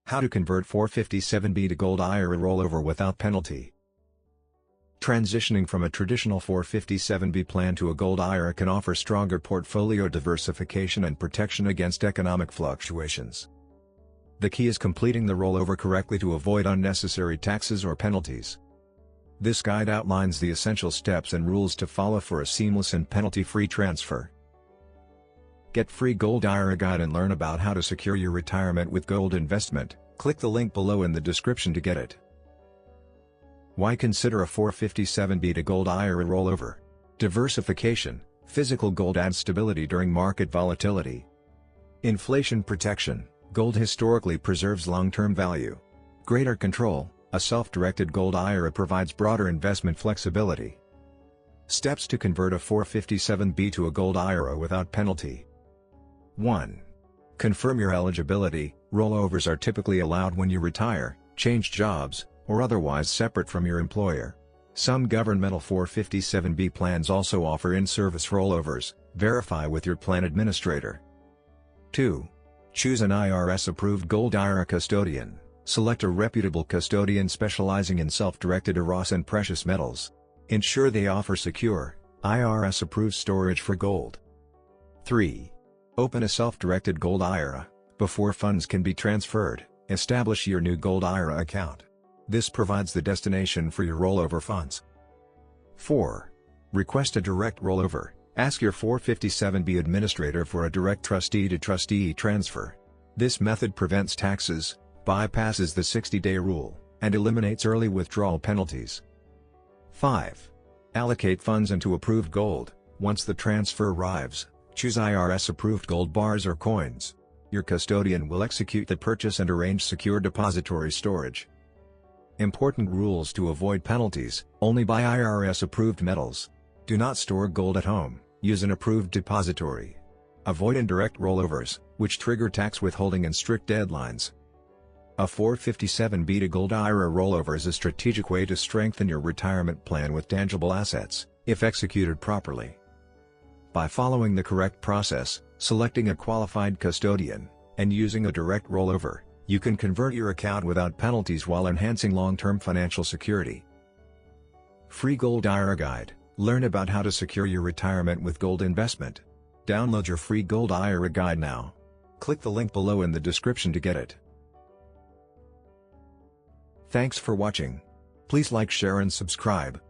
How to convert 457B to Gold IRA rollover without penalty. Transitioning from a traditional 457B plan to a Gold IRA can offer stronger portfolio diversification and protection against economic fluctuations. The key is completing the rollover correctly to avoid unnecessary taxes or penalties. This guide outlines the essential steps and rules to follow for a seamless and penalty-free transfer. Get free Gold IRA guide and learn about how to secure your retirement with gold investment. Click the link below in the description to get it. Why consider a 457B to Gold IRA rollover? Diversification. Physical gold adds stability during market volatility. Inflation protection. Gold historically preserves long-term value. Greater control. A self-directed Gold IRA provides broader investment flexibility. Steps to convert a 457B to a Gold IRA without penalty. 1. Confirm your eligibility. Rollovers are typically allowed when you retire, change jobs, or otherwise separate from your employer. Some governmental 457B plans also offer in-service rollovers. Verify with your plan administrator. 2. Choose an IRS-approved Gold IRA custodian. Select a reputable custodian specializing in self-directed IRAs and precious metals. Ensure they offer secure, IRS-approved storage for gold. 3. Open a self-directed Gold IRA. Before funds can be transferred, establish your new Gold IRA account. This provides the destination for your rollover funds. 4. Request a direct rollover. Ask your 457B administrator for a direct trustee-to-trustee transfer. This method prevents taxes, bypasses the 60-day rule, and eliminates early withdrawal penalties. 5. Allocate funds into approved gold. Once the transfer arrives, choose IRS-approved gold bars or coins. Your custodian will execute the purchase and arrange secure depository storage. Important rules to avoid penalties: only buy IRS-approved metals. Do not store gold at home, use an approved depository. Avoid indirect rollovers, which trigger tax withholding and strict deadlines. A 457B to Gold IRA rollover is a strategic way to strengthen your retirement plan with tangible assets, if executed properly. By following the correct process, selecting a qualified custodian, and using a direct rollover, you can convert your account without penalties while enhancing long-term financial security. Free Gold IRA Guide. Learn about how to secure your retirement with gold investment. Download your free Gold IRA Guide now. Click the link below in the description to get it. Thanks for watching. Please like, share and subscribe.